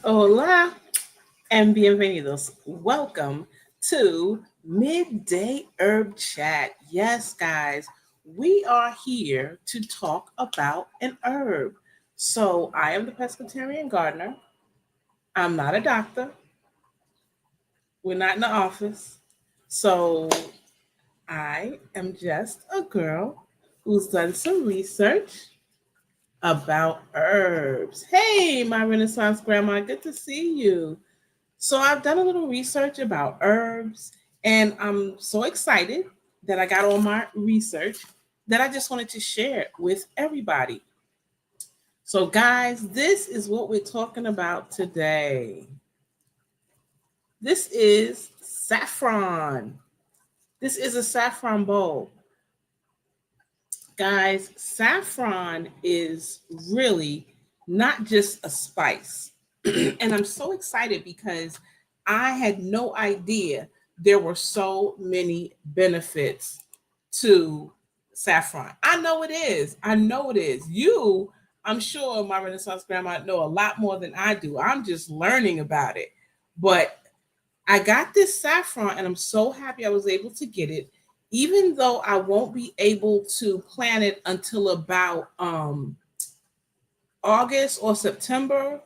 Hola and bienvenidos. Welcome to Midday Herb Chat. Yes, guys, we are here to talk about an herb. So, I am the pescatarian gardener. I'm not a doctor. We're not in the office. So, I am just a girl who's done some research about herbs. Hey, my Renaissance grandma, good to see you. So I've done a little research about herbs, and I'm so excited that I got all my research that I just wanted to share it with everybody. So, guys, this is what we're talking about today. This is saffron. This is a saffron bowl. Guys, saffron is really not just a spice. And I'm so excited because I had no idea there were so many benefits to saffron. I know it is. I know it is. I'm sure my Renaissance grandma know a lot more than I do. I'm just learning about it. But I got this saffron and I'm so happy I was able to get it, even though I won't be able to plant it until about August or September.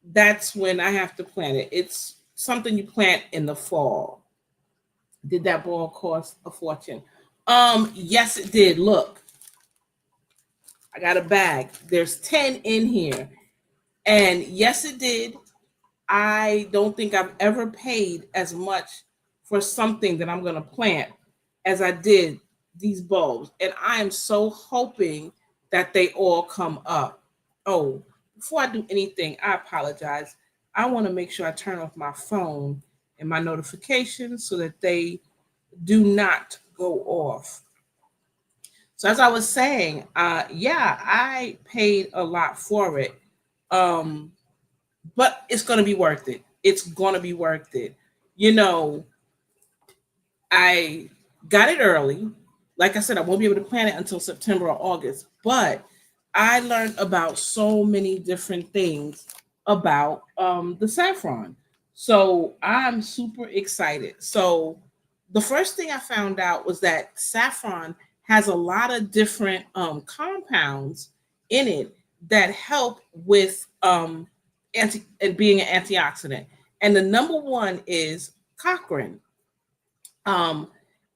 That's when I have to plant it. It's something you plant in the fall. Did that ball cost a fortune? Yes, it did. Look, I got a bag. There's 10 in here. And yes, it did. I don't think I've ever paid as much for something that I'm going to plant as I did these bulbs. And I am so hoping that they all come up. Oh, before I do anything, I apologize. I want to make sure I turn off my phone and my notifications so that they do not go off. So as I was saying, yeah, I paid a lot for it. Um, but it's going to be worth it. It's going to be worth it. You know, I got it early. Like I said, I won't be able to plant it until September or August, but I learned about so many different things about the saffron. So I'm super excited. So the first thing I found out was that saffron has a lot of different compounds in it that help with being an antioxidant. And the number one is Cochrane. Um,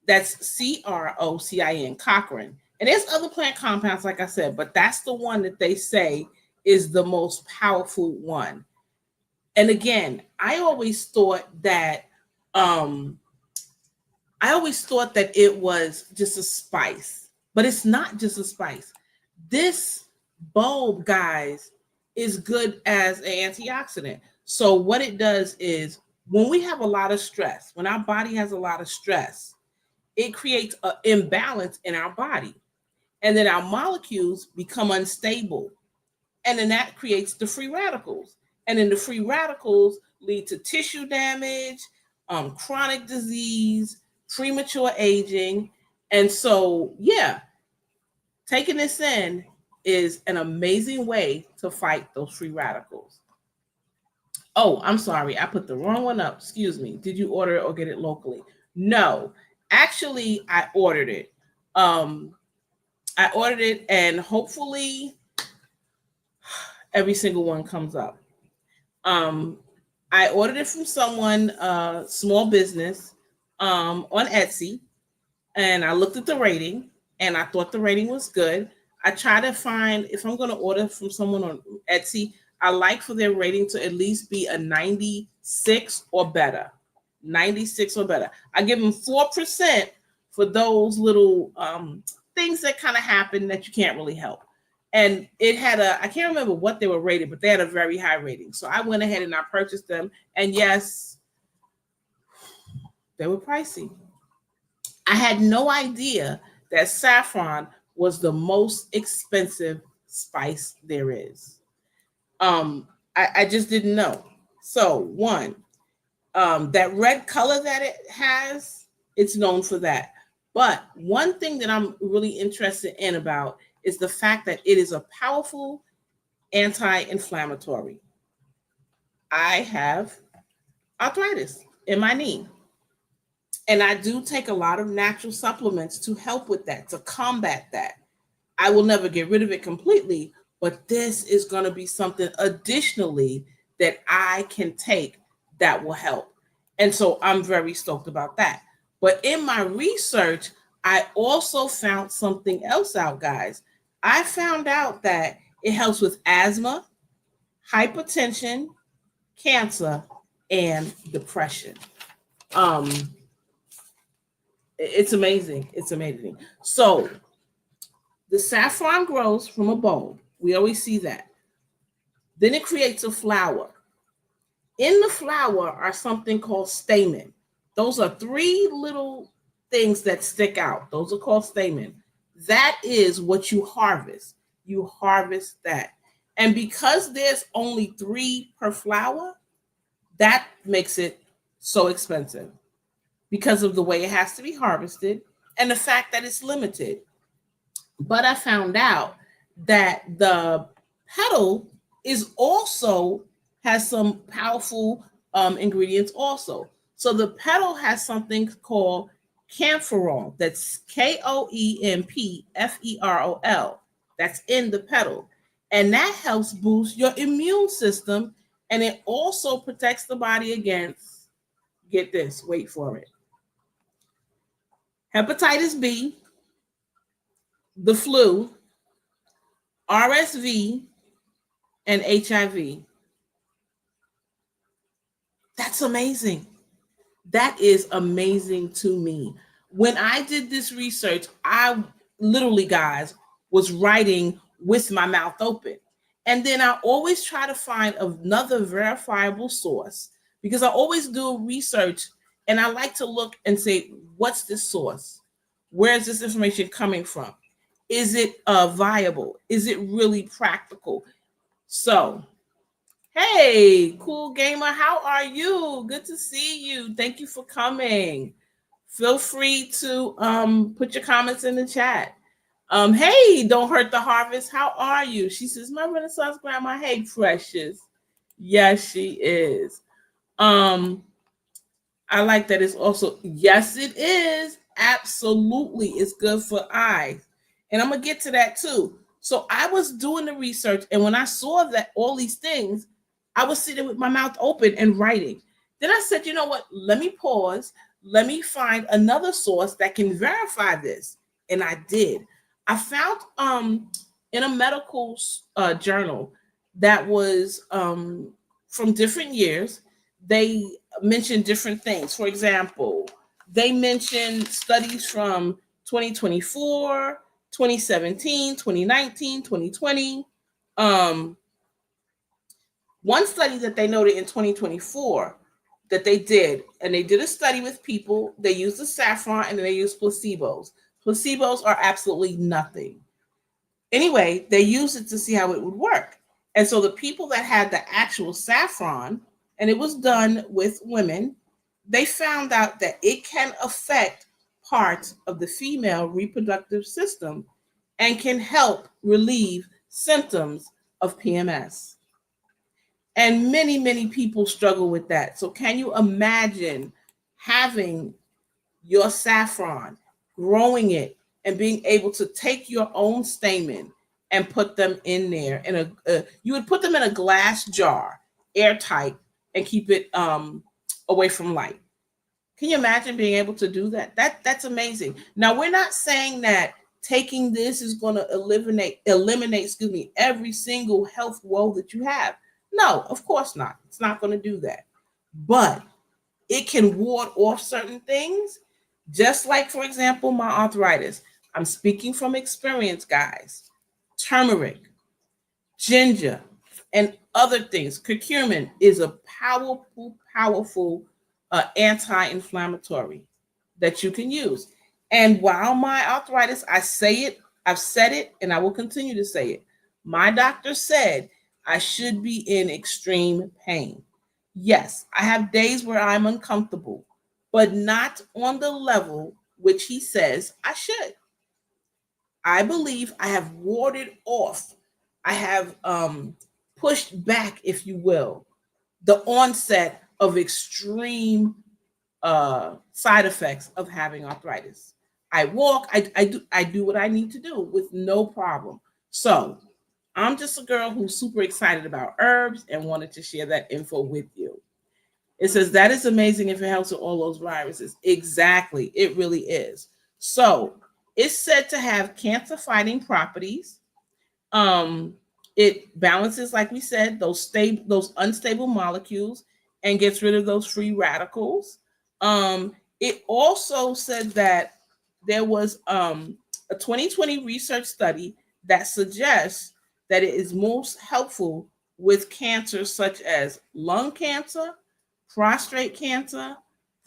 that's CROCIN, Cochrane. And there's other plant compounds, like I said, but that's the one that they say is the most powerful one. And again, um, I always thought that it was just a spice, but it's not just a spice. This bulb, guys, is good as an antioxidant. So what it does is when we have a lot of stress, when our body has a lot of stress, it creates an imbalance in our body. And then our molecules become unstable. And then that creates the free radicals. And then the free radicals lead to tissue damage, chronic disease, premature aging. And so, yeah, taking this in is an amazing way to fight those free radicals. Oh, I'm sorry. I put the wrong one up. Excuse me. Did you order it or get it locally? No. Actually, I ordered it. Um, I ordered it and hopefully every single one comes up. Um, I ordered it from someone, small business, on Etsy, and I looked at the rating, and I thought the rating was good. I try to find if I'm going to order from someone on Etsy, I like for their rating to at least be a 96 or better. 96 or better. I give them 4% for those little things that kind of happen that you can't really help. And it had I can't remember what they were rated, but they had a very high rating. So I went ahead and I purchased them. And yes, they were pricey. I had no idea that saffron was the most expensive spice there is. I just didn't know. So, one, that red color that it has, it's known for that. But one thing that I'm really interested in about is the fact that it is a powerful anti-inflammatory. I have arthritis in my knee. And I do take a lot of natural supplements to help with that, to combat that. I will never get rid of it completely, but this is going to be something additionally that I can take that will help. And so I'm very stoked about that. But in my research, I also found something else out, guys. I found out that it helps with asthma, hypertension, cancer, and depression. Um, it's amazing. It's amazing. So the saffron grows from a bulb. We always see that. Then it creates a flower. In the flower are something called stamen. Those are three little things that stick out. Those are called stamen. That is what you harvest. You harvest that. And because there's only three per flower, that makes it so expensive because of the way it has to be harvested and the fact that it's limited. But I found out that the petal is also has some powerful ingredients also. So the petal has something called camphorol. That's KOEMPFEROL. That's in the petal. And that helps boost your immune system. And it also protects the body against, get this, wait for it, hepatitis B, the flu, RSV, and HIV. That's amazing. That is amazing to me. When I did this research, I literally, guys, was writing with my mouth open. And then I always try to find another verifiable source because I always do research and I like to look and say, what's this source? Where is this information coming from? Is it viable? Is it really practical? So, hey, cool gamer, how are you? Good to see you. Thank you for coming. Feel free to put your comments in the chat. Hey, don't hurt the harvest. How are you? She says, my Renaissance grandma. Hey, precious. Yes, she is. I like that it's also, yes, it is. Absolutely. It's good for eyes. And I'm going to get to that too. So I was doing the research, and when I saw that all these things, I was sitting with my mouth open and writing. Then I said, you know what? Let me pause. Let me find another source that can verify this. And I did. I found in a medical journal that was from different years, they mentioned different things. For example, they mentioned studies from 2024, 2017, 2019, 2020. One study that they noted in 2024 that they did, and they did a study with people, they used the saffron and then they used placebos. Placebos are absolutely nothing. Anyway, they used it to see how it would work. And so the people that had the actual saffron, and it was done with women, they found out that it can affect parts of the female reproductive system and can help relieve symptoms of PMS. And many, many people struggle with that. So, can you imagine having your saffron, growing it, and being able to take your own stamen and put them in there? You would put them in a glass jar, airtight, and keep it away from light. Can you imagine being able to do that? That's amazing. Now, we're not saying that taking this is going to eliminate, excuse me, every single health woe that you have. No, of course not. It's not going to do that. But it can ward off certain things, just like, for example, my arthritis. I'm speaking from experience, guys. Turmeric, ginger, and other things. Curcumin is a powerful anti-inflammatory that you can use. And while my arthritis, I say it, I've said it, and I will continue to say it. My doctor said I should be in extreme pain. Yes, I have days where I'm uncomfortable, but not on the level which he says I should. I believe I have warded off. I have pushed back, if you will, the onset of extreme side effects of having arthritis. I walk, I do what I need to do with no problem. So I'm just a girl who's super excited about herbs and wanted to share that info with you. It says that is amazing if it helps with all those viruses. Exactly, it really is. So it's said to have cancer fighting properties. um it balances, like we said, those unstable molecules and gets rid of those free radicals. It also said that there was a 2020 research study that suggests that it is most helpful with cancers such as lung cancer, prostate cancer,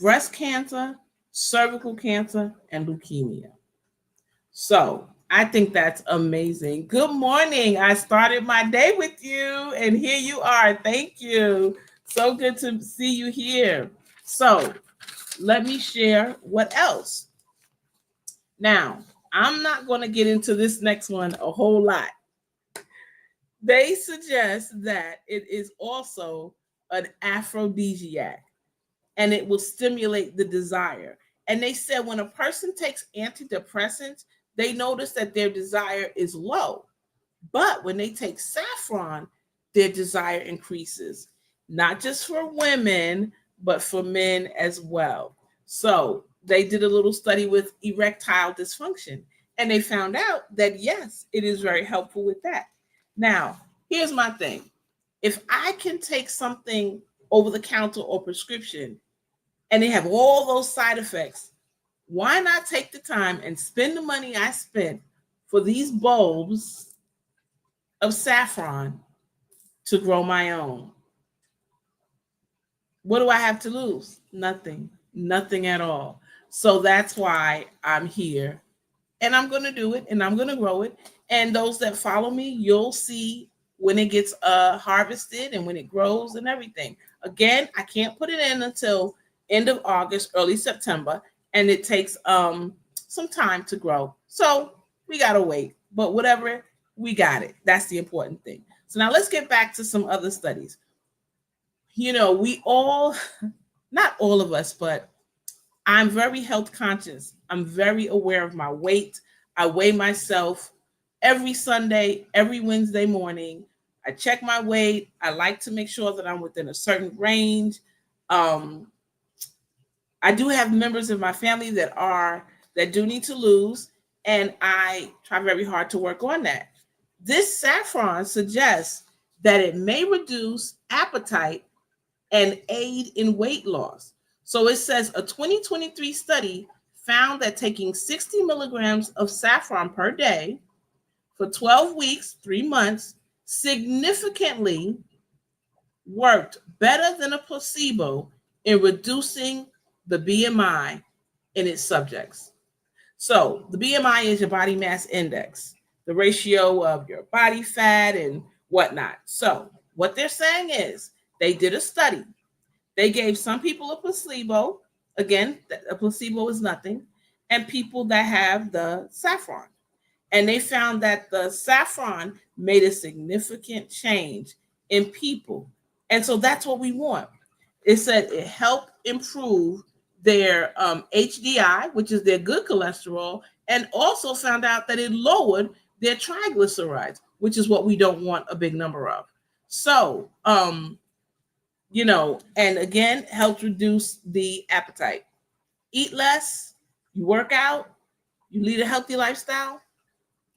breast cancer, cervical cancer, and leukemia. So I think that's amazing. Good morning. I started my day with you, and here you are. Thank you. So good to see you here. So let me share what else. Now, I'm not going to get into this next one a whole lot. They suggest that it is also an aphrodisiac and it will stimulate the desire. And they said when a person takes antidepressants, they notice that their desire is low. But when they take saffron, their desire increases, not just for women, but for men as well. So they did a little study with erectile dysfunction, and they found out that yes, it is very helpful with that. Now, here's my thing. If I can take something over the counter or prescription and they have all those side effects, why not take the time and spend the money I spent for these bulbs of saffron to grow my own? What do I have to lose? Nothing, nothing at all. So that's why I'm here, and I'm going to do it, and I'm going to grow it. And those that follow me, you'll see when it gets harvested and when it grows and everything. Again, I can't put it in until end of August, early September, and it takes some time to grow. So we got to wait, but whatever, we got it. That's the important thing. So now let's get back to some other studies. You know, we all, not all of us, but I'm very health conscious. I'm very aware of my weight. I weigh myself every Sunday, every Wednesday morning. I check my weight. I like to make sure that I'm within a certain range. I do have members of my family that do need to lose, and I try very hard to work on that. This saffron suggests that it may reduce appetite and aid in weight loss. So it says a 2023 study found that taking 60 milligrams of saffron per day for 12 weeks, 3 months, significantly worked better than a placebo in reducing the BMI in its subjects. So the BMI is your body mass index, the ratio of your body fat and whatnot. So what they're saying is they did a study. They gave some people a placebo. Again, a placebo is nothing. And people that have the saffron. And they found that the saffron made a significant change in people. And so that's what we want. It said it helped improve their HDI, which is their good cholesterol, and also found out that it lowered their triglycerides, which is what we don't want a big number of. So, and again, helps reduce the appetite. Eat less, you work out, you lead a healthy lifestyle,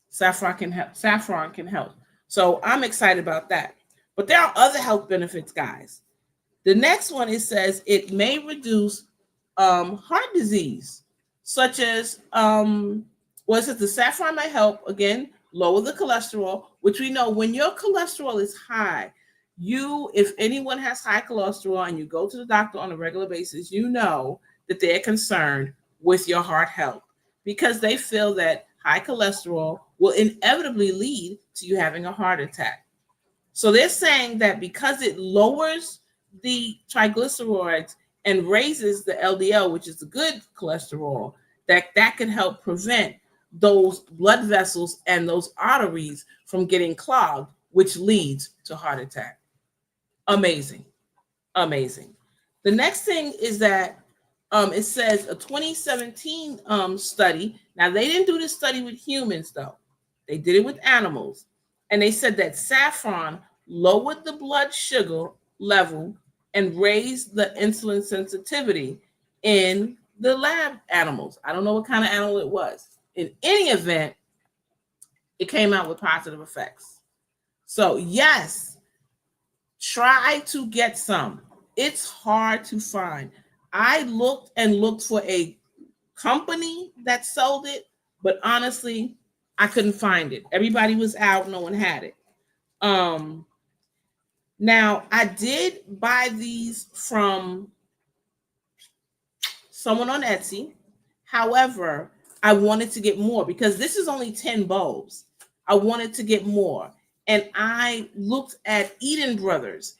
saffron can help. Saffron can help. So I'm excited about that. But there are other health benefits, guys. The next one, it says it may reduce heart disease, such as it says the saffron may help, again, lower the cholesterol, which we know when your cholesterol is high, if anyone has high cholesterol and you go to the doctor on a regular basis, you know that they're concerned with your heart health because they feel that high cholesterol will inevitably lead to you having a heart attack. So they're saying that because it lowers the triglycerides and raises the LDL, which is the good cholesterol, that can help prevent those blood vessels and those arteries from getting clogged, which leads to heart attack. Amazing. Amazing. The next thing is that it says a 2017 study. Now, they didn't do this study with humans, though. They did it with animals. And they said that saffron lowered the blood sugar level and raised the insulin sensitivity in the lab animals. I don't know what kind of animal it was. In any event, it came out with positive effects. So, yes, try to get some. It's hard to find. I looked and looked for a company that sold it, but honestly, I couldn't find it. Everybody was out, no one had it. Now I did buy these from someone on Etsy. However, I wanted to get more because this is only 10 bulbs. I wanted to get more. And I looked at Eden Brothers.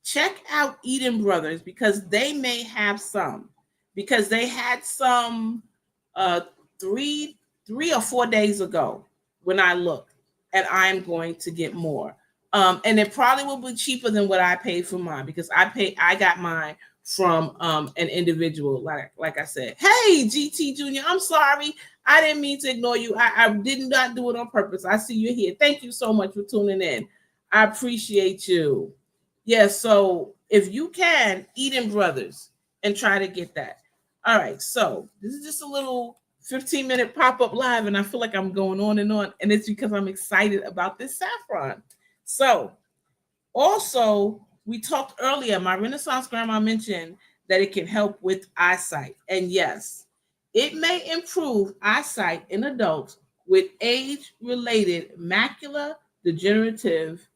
Check out Eden Brothers because they may have some. Because they had some uh, three or 4 days ago when I looked, and I'm going to get more. And it probably will be cheaper than what I paid for mine because I got mine from an individual, like I said. Hey, GT Junior, I'm sorry. I didn't mean to ignore you. I did not do it on purpose. I see you here. Thank you so much for tuning in. I appreciate you. Yes, so if you can, Eden Brothers, and try to get that. All right, so this is just a little 15-minute pop-up live, and I feel like I'm going on, and it's because I'm excited about this saffron. So, also, we talked earlier, my Renaissance grandma mentioned that it can help with eyesight. And yes, it may improve eyesight in adults with age-related macular degenerative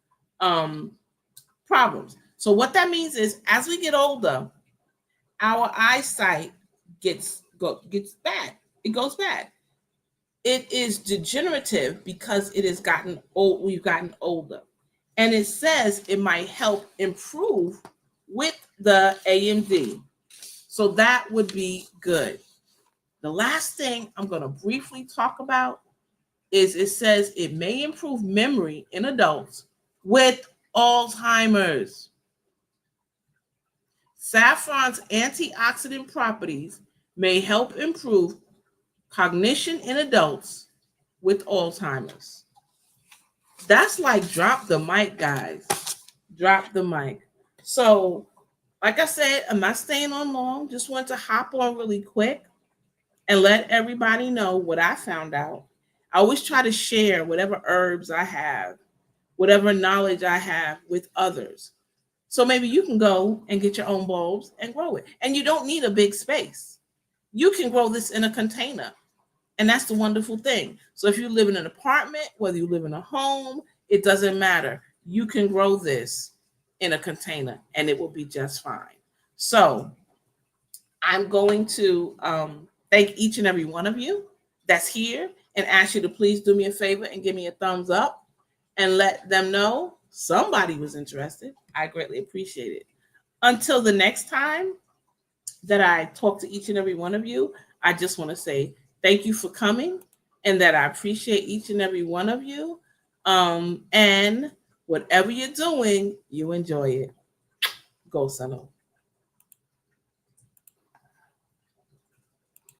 problems. So what that means is as we get older, our eyesight gets bad. It goes bad. It is degenerative because it has gotten old. We've gotten older. And it says it might help improve with the AMD. So that would be good. The last thing I'm going to briefly talk about is it says it may improve memory in adults with Alzheimer's. Saffron's antioxidant properties may help improve cognition in adults with Alzheimer's. That's like drop the mic, guys. Drop the mic. So, like I said, I'm not staying on long. Just want to hop on really quick and let everybody know what I found out. I always try to share whatever herbs I have, whatever knowledge I have with others. So maybe you can go and get your own bulbs and grow it. And you don't need a big space. You can grow this in a container. And that's the wonderful thing. So if you live in an apartment, whether you live in a home, it doesn't matter. You can grow this in a container and it will be just fine. So I'm going to thank each and every one of you that's here and ask you to please do me a favor and give me a thumbs up and let them know somebody was interested. I greatly appreciate it. Until the next time that I talk to each and every one of you, I just want to say thank you for coming and that I appreciate each and every one of you. And whatever you're doing, you enjoy it. Go, Sano.